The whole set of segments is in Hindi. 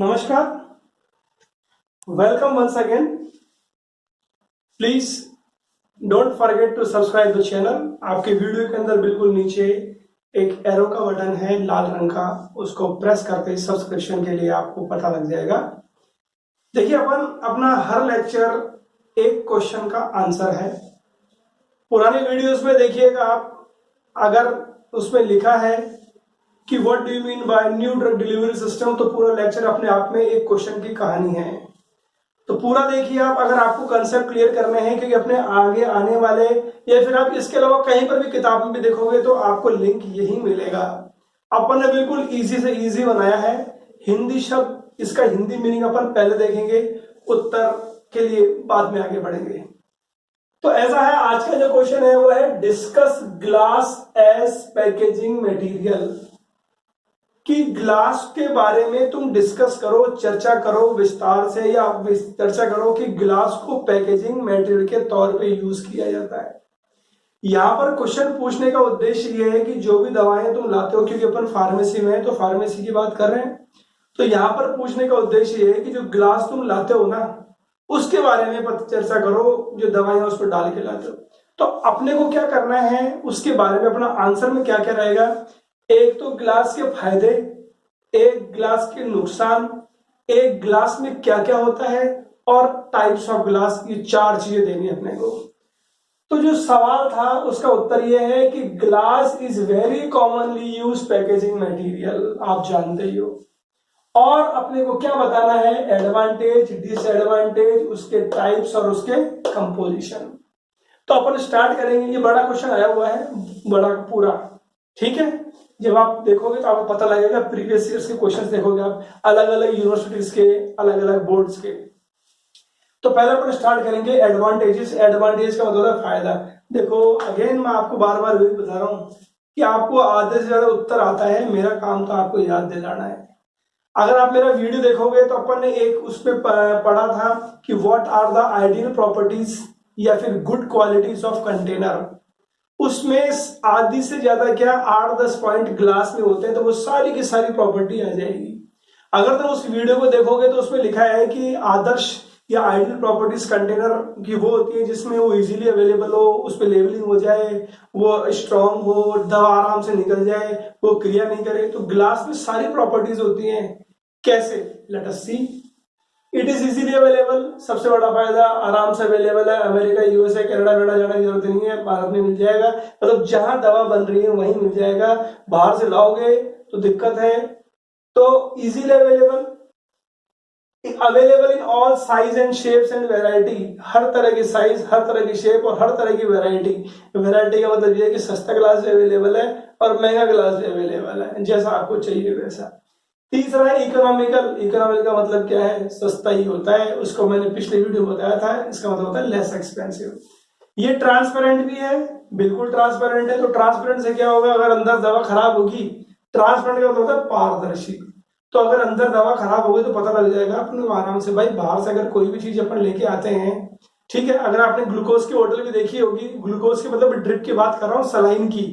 नमस्कार, welcome once again. Please don't forget to subscribe the channel. आपके वीडियो के अंदर बिल्कुल नीचे एक एरो का बटन है लाल रंग का, उसको प्रेस करते ही सब्सक्रिप्शन के लिए आपको पता लग जाएगा। देखिए, अपन अपना हर लेक्चर एक क्वेश्चन का आंसर है। पुराने वीडियोस में देखिएगा आप, अगर उसमें लिखा है कि what do you mean by new drug delivery system, तो पूरा लेक्चर अपने आप में एक क्वेश्चन की कहानी है। तो पूरा देखिए आप, अगर आपको कंसेप्ट क्लियर करने हैं, क्योंकि अपने आगे आने वाले या फिर आप इसके अलावा कहीं पर भी किताब में भी देखोगे तो आपको लिंक यही मिलेगा। अपन ने बिल्कुल इजी से इजी बनाया है। हिंदी शब्द, इसका हिंदी मीनिंग अपन पहले देखेंगे, उत्तर के लिए बाद में आगे बढ़ेंगे। तो ऐसा है, आज का जो क्वेश्चन है वो है discuss glass as packaging material, कि ग्लास के बारे में तुम डिस्कस करो, चर्चा करो विस्तार से, या चर्चा करो कि ग्लास को पैकेजिंग मटेरियल के तौर पे यूज किया जाता है। यहां पर क्वेश्चन पूछने का उद्देश्य ये है कि जो भी दवाएं तुम लाते हो, क्योंकि अपन फार्मेसी में है तो फार्मेसी की बात कर रहे हैं, तो यहां पर पूछने का उद्देश्य ये है कि जो ग्लास तुम लाते हो ना, उसके बारे में चर्चा करो, जो दवाएं उस पर डाल के लाते हो। तो अपने को क्या करना है, उसके बारे में अपना आंसर में क्या क्या रहेगा। एक तो ग्लास के फायदे, एक ग्लास के नुकसान, एक ग्लास में क्या क्या होता है, और टाइप्स ऑफ ग्लास, ये चार चीजें देनी है अपने को। तो जो सवाल था उसका उत्तर यह है कि glass is very commonly use packaging material, आप जानते ही हो। और अपने को क्या बताना है, एडवांटेज, डिसएडवांटेज, उसके टाइप्स और उसके कंपोजिशन। तो अपन स्टार्ट करेंगे। ये बड़ा क्वेश्चन आया हुआ है, बड़ा पूरा, ठीक है। जब आप देखोगे तो आपको पता लगेगा, प्रीवियस ईयर्स के क्वेश्चंस देखोगे आप, अलग अलग यूनिवर्सिटीज के, अलग अलग बोर्ड्स के। तो पहले अपन स्टार्ट करेंगे एडवांटेजेस। एडवांटेज का मतलब है फायदा। देखो, अगेन मैं आपको बार बार वही बता रहा हूं कि आपको आधे से ज्यादा उत्तर आता है, मेरा काम तो आपको याद दिलाना है। अगर आप मेरा वीडियो देखोगे तो अपन ने एक उसमें पढ़ा था कि what are the ideal properties या फिर गुड क्वालिटीज ऑफ कंटेनर। उसमें आधी से ज्यादा क्या 8-10 पॉइंट ग्लास में होते हैं, तो वो सारी की सारी प्रॉपर्टी आ जाएगी। अगर तुम उस वीडियो को देखोगे तो उसमें लिखा है कि आदर्श या आइडियल प्रॉपर्टीज कंटेनर की वो होती है जिसमें वो इजीली अवेलेबल हो, उस पर लेबलिंग हो जाए, वो स्ट्रांग हो, दवा आराम से निकल जाए, वो क्रिया नहीं करे। तो ग्लास में सारी प्रॉपर्टीज होती हैं। कैसे, let us see. It is easily available, सबसे बड़ा फायदा, आराम से अवेलेबल है। अमेरिका, यूएसए, कनाडा वेडा जाने की जरूरत नहीं है, भारत में मिल जाएगा। मतलब जहां दवा बन रही है वहीं मिल जाएगा। बाहर से लाओगे तो दिक्कत है। तो easily available, available in all size and shapes and variety, हर तरह की साइज, हर तरह की शेप और हर तरह की वेराइटी। वेराइटी का मतलब ये है कि सस्ता ग्लास भी अवेलेबल है और महंगा ग्लास भी अवेलेबल है, जैसा आपको चाहिए वैसा। तीसरा है इकोनॉमिकल। इकोनॉमिकल का मतलब क्या है, सस्ता ही होता है। उसको मैंने पिछले वीडियो में बताया था, इसका मतलब होता है लेस एक्सपेंसिव। ये ट्रांसपेरेंट भी है, बिल्कुल ट्रांसपेरेंट है। तो ट्रांसपेरेंट से क्या होगा, अगर अंदर दवा खराब होगी, ट्रांसपेरेंट का मतलब होता है पारदर्शी। तो अगर अंदर दवा खराब होगी तो पता लग जाएगा अपने को आराम से। भाई, बाहर से अगर कोई भी चीज अपन लेके आते हैं, ठीक है, अगर आपने ग्लूकोज की बोतल भी देखी होगी, ग्लूकोज की मतलब ड्रिप की बात कर रहा हूँ, सलाइन की,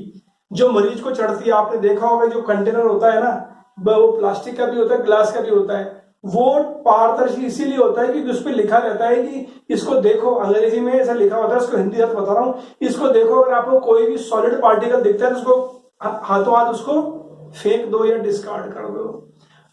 जो मरीज को चढ़ती है, आपने देखा होगा जो कंटेनर होता है ना, वो प्लास्टिक का भी होता है, ग्लास का भी होता है। वो पारदर्शी इसीलिए होता है क्योंकि उस पर लिखा रहता है कि इसको देखो, अंग्रेजी में ऐसा लिखा होता है, उसको हिंदी अर्थ बता रहा हूं, इसको देखो, अगर आपको कोई भी सॉलिड पार्टिकल दिखता है तो उसको हाथों हाथ उसको फेंक दो या डिस्कार्ड कर दो।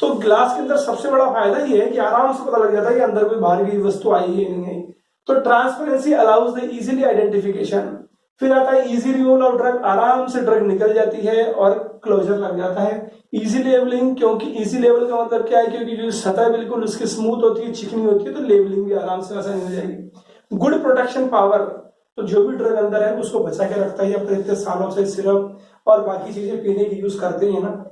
तो ग्लास के अंदर सबसे बड़ा फायदा ये है कि आराम से पता लग जाता है कि अंदर कोई बाहर की वस्तु आई है नहीं आई। तो transparency allows the easily identification. फिर आता है इजी रिमूवल ऑफ ड्रग, आराम से ड्रग निकल जाती है और क्लोजर लग जाता है। इजी लेबलिंग, क्योंकि इजी लेबल का मतलब क्या है, क्योंकि जो सतह बिल्कुल उसकी स्मूथ होती है, चिकनी होती है, तो लेबलिंग भी आराम से आसानी हो जाएगी। गुड प्रोटेक्शन पावर, तो जो भी ड्रग अंदर है उसको बचा के रखता है, अपने इतने सालों से सिरप और बाकी चीजें पीने की यूज करते हैं ना।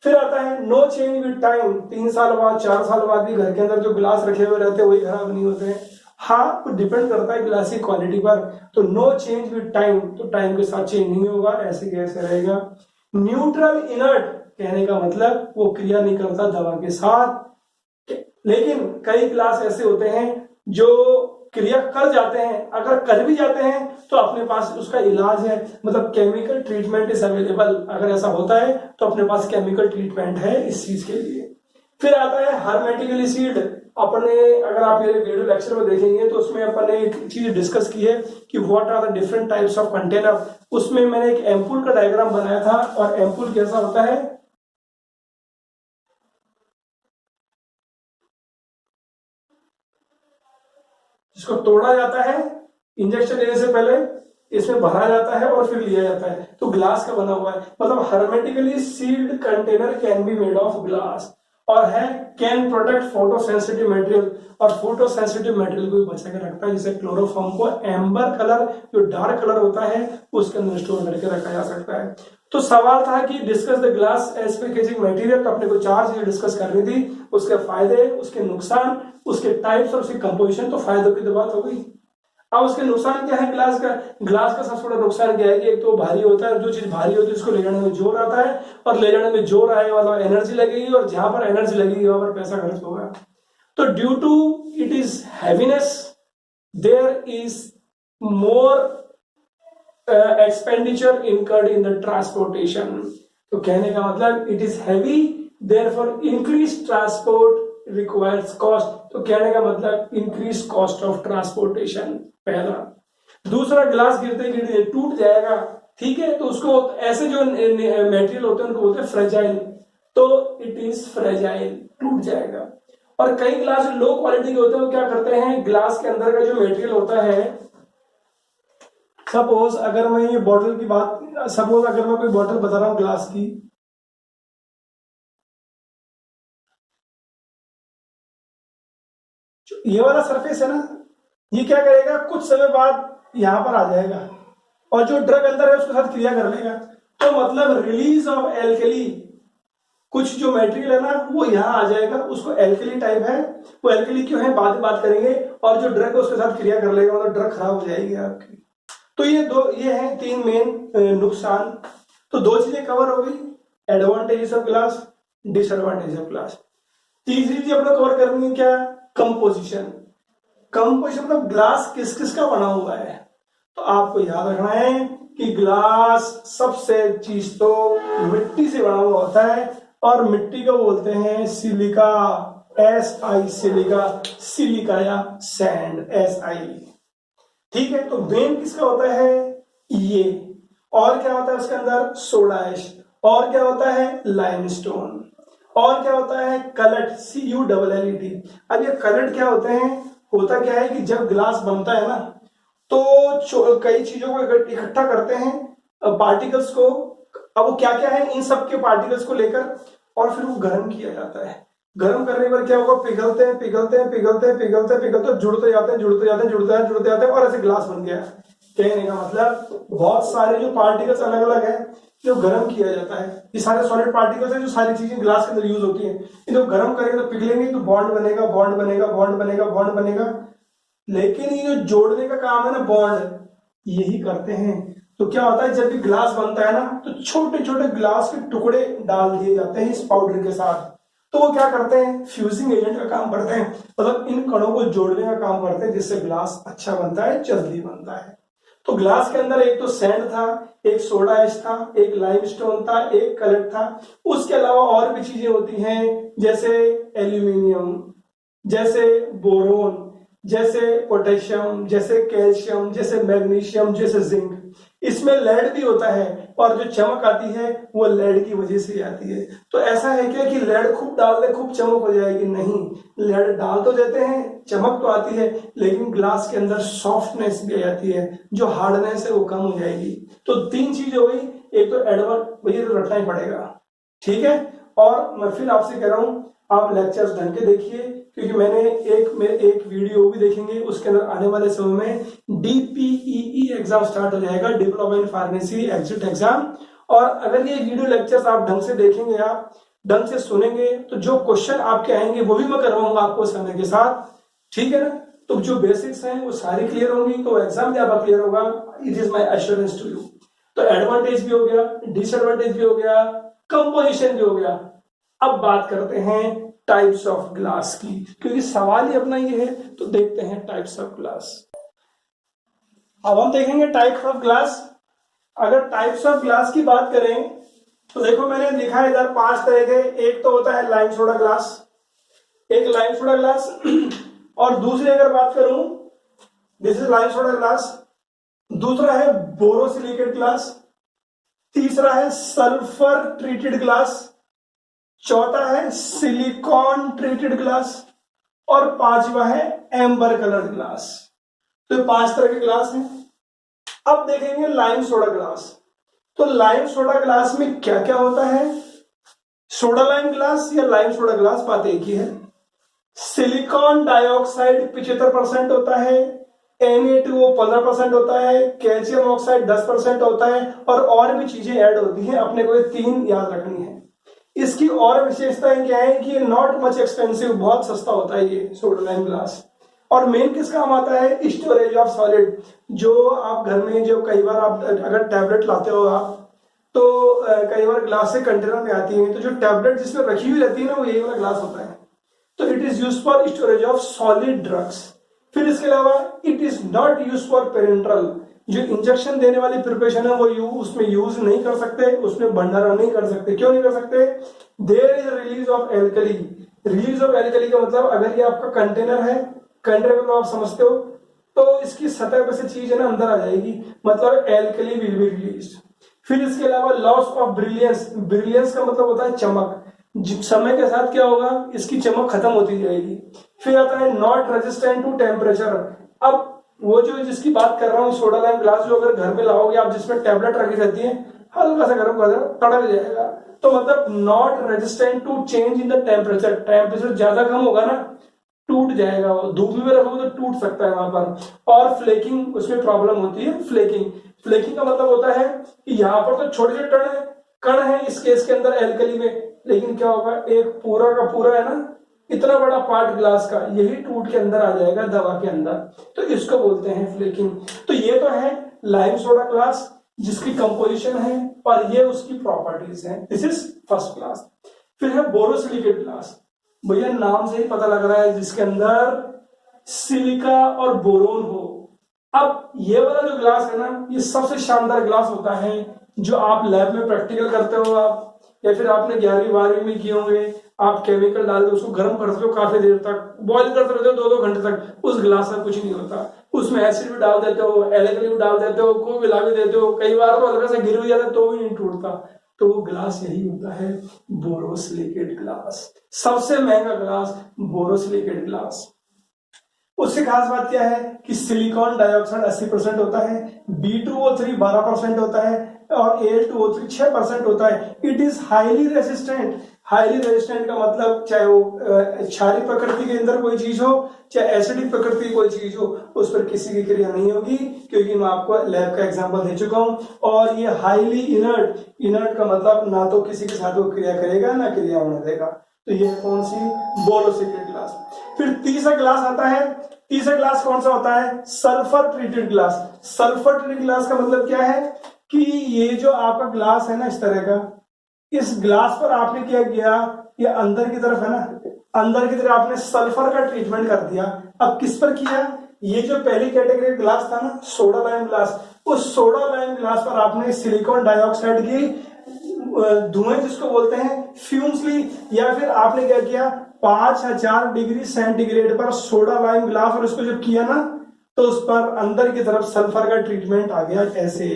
फिर आता है नो चेंज विद टाइम। 3 साल बाद, 4 साल बाद भी घर के अंदर जो गिलास रखे हुए रहते हैं वही खराब नहीं होते हैं। हाँ, कुछ डिपेंड करता है गिलास की क्वालिटी पर। तो नो चेंज विद टाइम, तो टाइम के साथ चेंज नहीं होगा, ऐसे कैसे रहेगा। न्यूट्रल इनर्ट, कहने का मतलब वो क्रिया नहीं करता दवा के साथ। लेकिन कई गिलास ऐसे होते हैं जो क्रिया कर जाते हैं। अगर कर भी जाते हैं तो अपने पास उसका इलाज है, मतलब केमिकल ट्रीटमेंट इज अवेलेबल। अगर ऐसा होता है तो अपने पास केमिकल ट्रीटमेंट है इस चीज के लिए। फिर आता है हर्मेटिकली सील्ड। अपने अगर आप ये वीडियो लेक्चर में देखेंगे तो उसमें अपन ने एक चीज डिस्कस की है कि what are the different types of container. उसमें मैंने एक एम्पूल का डायग्राम बनाया था, और एम्पूल कैसा होता है, जिसको तोड़ा जाता है इंजेक्शन लेने से पहले, इसमें भरा जाता है और फिर लिया जाता है, तो ग्लास का बना हुआ है। मतलब hermetically sealed container can be made of glass, और है can protect photo sensitive material, और फोटो सेंसिटिव मटेरियल को भी बचा के रखता है, जैसे क्लोरोफॉर्म को एम्बर कलर, जो डार्क कलर होता है, उसके अंदर स्टोर करके रखा जा सकता है। तो सवाल था कि discuss the glass as packaging material, तो अपने को 4 चीजें डिस्कस करनी थी, उसके फायदे, उसके नुकसान, उसके टाइप्स और उसकी कंपोजिशन। तो फायदों की तो बात हो गई। अब उसके नुकसान क्या है ग्लास का? ग्लास का सबसे बड़ा नुकसान क्या है कि एक तो भारी होता है, जो चीज भारी होती है उसको ले जाने में जोर आता है, और ले जाने में जोर आए वाला एनर्जी लगेगी, और जहां पर एनर्जी लगेगी वहां पर पैसा खर्च होगा। तो due to it is heaviness there is more expenditure incurred in the transportation. तो कहने का मतलब it is heavy, therefore increase transport requires cost. तो कहने का मतलब इंक्रीज कॉस्ट ऑफ ट्रांसपोर्टेशन, पहला। दूसरा, ग्लास गिरते गिरते टूट जाएगा, ठीक है, तो उसको ऐसे जो मटेरियल होते हैं उनको बोलते हैं फ्रेजाइल, तो इट इज फ्रेजाइल, टूट जाएगा। और कई ग्लास लो क्वालिटी के होते हैं, वो क्या करते हैं, ग्लास के अंदर का जो मटेरियल होता है, सपोज अगर मैं ये बॉटल की बात, सपोज अगर मैं कोई बॉटल बता रहा हूं ग्लास की, ये वाला सरफेस है ना, ये क्या करेगा, कुछ समय बाद यहां पर आ जाएगा, और जो ड्रग अंदर है उसके साथ क्रिया कर लेगा। तो मतलब रिलीज ऑफ एल्कली, कुछ जो मटेरियल है ना वो यहां आ जाएगा, उसको एल्कली टाइप है, वो एल्कली क्यों है बाद में बात करेंगे, और जो ड्रग है उसके साथ क्रिया कर लेगा, मतलब ड्रग खराब हो जाएगी आपकी। तो ये हैं 3 मेन नुकसान। तो 2 चीजें कवर हो गई, advantages of glass, disadvantage of glass. तीसरी चीज अपने कवर करनी है क्या, कंपोजिशन। कंपोजिशन मतलब ग्लास किस किस का बना हुआ है। तो आपको याद रखना है कि ग्लास सबसे चीज तो मिट्टी से बना हुआ होता है, और मिट्टी को बोलते हैं सिलिका, SI, सिलिका, सिलिका या सैंड, SI, ठीक है। तो मेन किसका होता है ये, और क्या होता है उसके अंदर, सोडा ऐश, और क्या होता है लाइमस्टोन, और क्या होता है कलट, CuLLET। अब ये कलट क्या होते हैं, होता क्या है कि जब ग्लास बनता है ना, तो कई चीजों को इकट्ठा करते हैं, पार्टिकल्स को। अब वो क्या क्या है, इन सब के पार्टिकल्स को लेकर, और फिर वो गर्म किया जाता है। गर्म करने पर क्या होगा, पिघलते हैं पिघलते हैं पिघलते हैं पिघलते हैं पिघलते, जुड़ते जाते हैं जुड़ते जाते हैं जुड़ते हैं जुड़ते जाते हैं, और ऐसे ग्लास बन गया। कहने का मतलब बहुत सारे जो पार्टिकल्स अलग अलग है, जो गर्म किया जाता है, ये सारे सॉलिड पार्टिकल्स है, जो सारी चीजें ग्लास के अंदर यूज होती है, इनको गर्म करेंगे तो पिघलेंगे, तो बॉन्ड बनेगा बॉन्ड बनेगा बॉन्ड बनेगा बॉन्ड बनेगा। लेकिन ये जो जोड़ने का काम है ना, बॉन्ड, यही करते हैं। तो क्या होता है, जब भी ग्लास बनता है ना, तो छोटे छोटे ग्लास के टुकड़े डाल दिए जाते हैं इस पाउडर के साथ। तो वो क्या करते हैं, फ्यूजिंग एजेंट का काम करते हैं, मतलब इन कणों को जोड़ने का काम करते हैं, जिससे ग्लास अच्छा बनता है, जल्दी बनता है। तो ग्लास के अंदर एक तो सैंड था, एक सोडा ऐश था, एक लाइमस्टोन था, एक कलट था। उसके अलावा और भी चीजें होती हैं, जैसे एल्यूमिनियम, जैसे बोरोन, जैसे पोटेशियम, जैसे कैल्शियम, जैसे मैग्नीशियम, जैसे जिंक। इसमें लेड भी होता है, और जो चमक आती है वो लेड की वजह से आती है। तो ऐसा है क्या कि लेड खूब डाल दे खूब चमक हो जाएगी, नहीं, लेड डाल तो देते हैं, चमक तो आती है, लेकिन ग्लास के अंदर सॉफ्टनेस भी आती है, जो हार्डनेस है वो कम हो जाएगी। तो 3 चीज हो गई, एक तो एडवांस, वही तो रखना ही पड़ेगा, ठीक है। और मैं फिर आपसे कह रहा हूं, आप लेक्चर्स ढंग के देखिए, क्योंकि मैंने एक वीडियो भी देखेंगे, उसके अंदर आने वाले समय में DPEE एग्जाम स्टार्ट हो जाएगा, diploma in pharmacy exit exam. और अगर ये वीडियो लेक्चर्स आप ढंग से देखेंगे, आप ढंग से सुनेंगे, तो जो क्वेश्चन आपके आएंगे वो भी मैं करवाऊंगा आपको समय के साथ, ठीक है ना। तो जो बेसिक्स हैं वो सारी क्लियर होंगी, तो एग्जाम भी आपका क्लियर होगा, it is my assurance to you. तो एडवांटेज भी हो गया, डिसएडवांटेज भी हो गया, कंपोजिशन भी हो गया। अब बात करते हैं टाइप्स ऑफ ग्लास की, क्योंकि सवाल ही अपना ये है। तो देखते हैं टाइप्स ऑफ ग्लास। अब हम देखेंगे टाइप्स ऑफ ग्लास। अगर टाइप्स ऑफ ग्लास की बात करें, तो देखो मैंने लिखा है इधर 5 तरह के। एक तो होता है लाइम सोडा ग्लास, एक लाइम सोडा ग्लास और दूसरी अगर बात करूं, this is lime soda glass, दूसरा है बोरोसिलिकेट ग्लास, तीसरा है सल्फर ट्रीटेड ग्लास, चौथा है सिलिकॉन ट्रीटेड ग्लास और पांचवा है एम्बर कलर्ड ग्लास। तो ये 5 तरह के ग्लास हैं। अब देखेंगे लाइम सोडा ग्लास। तो लाइम सोडा ग्लास में क्या क्या होता है? सोडा लाइम ग्लास या लाइम सोडा ग्लास बात एक ही है। सिलिकॉन डाइऑक्साइड 75% होता है, Na2O 15% होता है, कैल्शियम ऑक्साइड 10% होता है और भी चीजें ऐड होती हैं। अपने को ये 3 याद रखनी है। इसकी और विशेषताएं क्या है कि नॉट मच एक्सपेंसिव, बहुत सस्ता होता है ये सोडा लाइम ग्लास। और मेन किस काम आता है? Storage of solid. जो आप घर में जो कई बार आप अगर टैबलेट लाते हो आप, तो कई बार ग्लास से कंटेनर में आती है, तो जो टैबलेट जिसमें रखी हुई रहती है ना, वो यही वाला ग्लास होता है। तो it is use for storage of solid drugs. फिर इसके अलावा it is not use for parenteral, जो इंजेक्शन देने वाली प्रिपरेशन है वो उसमें यूज नहीं कर सकते, उसमें भंडारण नहीं कर सकते। क्यों नहीं कर सकते? There is release of alkali. Release of alkali का मतलब, अगर ये आपका कंटेनर है, कंटेनर में आप समझते हो, तो इसकी सतह पे से चीज है ना अंदर आ जाएगी, मतलब एल्कली विल बी रिलीज। फिर इसके अलावा लॉस ऑफ ब्रिलियंस। ब्रिलियंस का मतलब होता है चमक। समय के साथ क्या होगा? इसकी चमक खत्म होती जाएगी। फिर आता है नॉट रेजिस्टेंट टू टेम्परेचर। अब वो जो जिसकी बात कर रहा हूँ, सोडा लाइम ग्लास जो अगर घर में लाओगे आप, जिसमें टैबलेट रखी रहती है, हल्का सा गर्म कर दो, तड़क जाएगा। तो मतलब not resistant to change in the temperature. Temperature ज्यादा कम होगा ना, टूट जाएगा। वो धूप में रखोगे तो टूट सकता है वहां पर। और फ्लेकिंग, उसमें प्रॉब्लम होती है फ्लेकिंग। फ्लेकिंग का मतलब होता है कि यहाँ पर तो छोटे छोटे कण है इस केस के अंदर एल्कली में, लेकिन क्या होगा, एक पूरा का पूरा है ना, इतना बड़ा पार्ट ग्लास का, यही टूट के अंदर आ जाएगा दवा के अंदर। तो इसको बोलते हैं फ्लेकिंग। तो ये तो है लाइम सोडा ग्लास, जिसकी कंपोजिशन है और ये उसकी प्रॉपर्टीज हैं। This is first class. फिर है बोरोसिलिकेट ग्लास। भैया नाम से ही पता लग रहा है, जिसके अंदर सिलिका और बोरोन हो। अब ये वाला जो ग्लास है ना, ये सबसे शानदार ग्लास होता है, जो आप लैब में प्रैक्टिकल करते हो आप, या फिर आपने 11वीं 12वीं में किए होंगे। आप केमिकल डाल के उसको गर्म करते हो काफी देर तक, बॉईल करते रहते हो 2-2 घंटे तक, उस ग्लास में कुछ नहीं होता। उसमें एसिड भी डाल देते हो, एल्कली भी डाल देते हो, कोई मिला भी देते हो, कई बार तो हल्का सा गिर भी जाता है तो भी नहीं टूटता। तो वो ग्लास यही होता है बोरोसिलिकेट ग्लास। सबसे महंगा ग्लास बोरोसिलिकेट ग्लास। उससे खास बात क्या है कि सिलिकॉन डाइऑक्साइड 80% होता है, B2O3 12% होता है और Al2O3 6% होता है। It is highly resistant. Highly resistant का मतलब, चाहे वो क्षारीय प्रकृति के अंदर कोई चीज हो, चाहे एसिडिक प्रकृति की कोई चीज हो, उस पर किसी की क्रिया नहीं होगी, क्योंकि मैं आपको लैब का एग्जांपल दे चुका हूं। और ये हाईली इनर्ट। इनर्ट का मतलब ना तो किसी के साथ वो क्रिया करेगा, ना क्रिया होने देगा। तो ये कौन सी? Borosilicate glass. फिर तीसरा ग्लास आता है। तीसरा ग्लास कौन सा होता है? Sulphur treated glass. Sulphur treated glass का मतलब क्या है कि ये जो आपका ग्लास है ना, इस तरह का, इस ग्लास पर आपने क्या किया, ये अंदर की तरफ है ना, अंदर की तरफ आपने सल्फर का ट्रीटमेंट कर दिया। अब किस पर किया? ये जो पहली कैटेगरी ग्लास था ना, सोडा लाइम ग्लास, उस सोडा लाइम ग्लास पर आपने सिलिकॉन डाइऑक्साइड की धुएं जिसको बोलते हैं फ्यूम्स ली, या फिर आपने क्या किया, 5000 डिग्री सेंटीग्रेड पर सोडा लाइम ग्लास, और इसको जब किया ना, तो उस पर अंदर की तरफ सल्फर का ट्रीटमेंट आ गया ऐसे।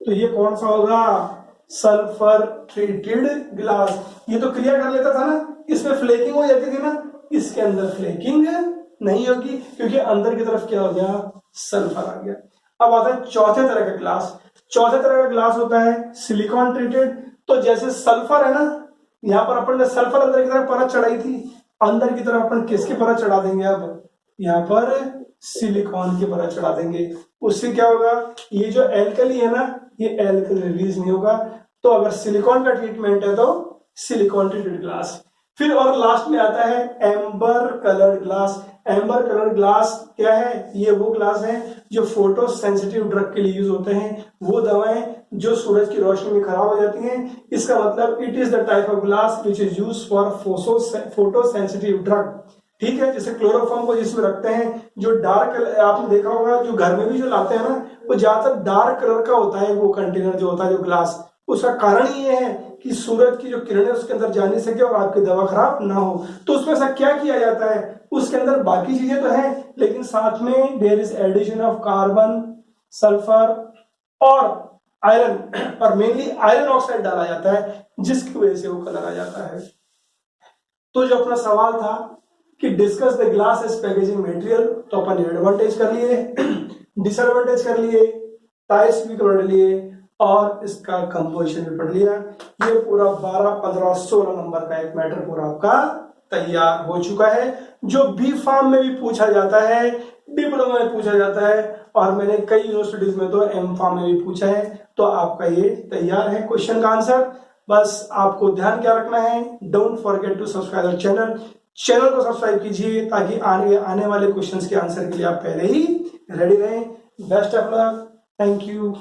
तो ये कौन सा होगा? Sulphur treated glass. ये तो क्रिया कर लेता था ना, इसमें फ्लेकिंग हो जाती थी ना, इसके अंदर फ्लेकिंग नहीं होगी, क्योंकि अंदर की तरफ क्या हो गया? सल्फर आ गया। अब आता है चौथे तरह का ग्लास। चौथे तरह का ग्लास होता है सिलिकॉन ट्रीटेड। तो जैसे सल्फर है ना, यहाँ पर अपन ने सल्फर अंदर की तरफ परत चढ़ाई थी, अंदर की तरफ अपन किसकी परत चढ़ा देंगे? अब यहाँ पर सिलिकॉन की परत चढ़ा देंगे। उससे क्या होगा? ये जो एल्कली है ना, ये एल्कली रिलीज नहीं होगा। तो अगर सिलिकॉन का ट्रीटमेंट है तो सिलिकॉन ट्रीटेड ग्लास। फिर और लास्ट में आता है amber coloured glass. Amber coloured glass क्या है? ये वो ग्लास है जो फोटो सेंसिटिव ड्रग के लिए यूज होते हैं, वो दवाएं जो सूरज की रोशनी में खराब हो जाती हैं। इसका मतलब it is the type of glass which is use for photo sensitive drug. ठीक है, जैसे क्लोरोफॉर्म को जिसमें रखते हैं, जो डार्क, आपने देखा होगा जो घर में भी जो लाते हैं ना, वो ज्यादातर डार्क कलर का होता है वो कंटेनर जो होता है, जो ग्लास। उसका कारण ये है कि सूरज की जो किरणें उसके अंदर जा नहीं सके और आपकी दवा खराब ना हो। तो उसमें से क्या किया जाता है, उसके अंदर बाकी चीजें तो हैं, लेकिन साथ में there is addition of carbon, sulphur और आयरन, और मेनली आयरन ऑक्साइड डाला जाता है, जिसकी वजह से वो कलर आ जाता है। तो जो अपना सवाल था कि discuss the glass as packaging material, तो अपन एडवांटेज कर लिए, डिसएडवांटेज कर लिए, टाइप्स भी पढ़ लिए और इसका कंपोजिशन भी पढ़ लिया। ये पूरा 12, 15, 16 नंबर का एक मैटर पूरा आपका तैयार हो चुका है, जो बी फार्म में भी पूछा जाता है, डिप्लोमा में पूछा जाता है, और मैंने कई यूनिवर्सिटीज में तो एम फार्म में भी पूछा है। तो आपका ये तैयार है क्वेश्चन का आंसर। बस आपको ध्यान क्या रखना है, don't forget to subscribe the channel. Channel को सब्सक्राइब कीजिए ताकि आने वाले क्वेश्चंस के आंसर के लिए आप पहले ही रेडी रहें। Best of luck, thank you.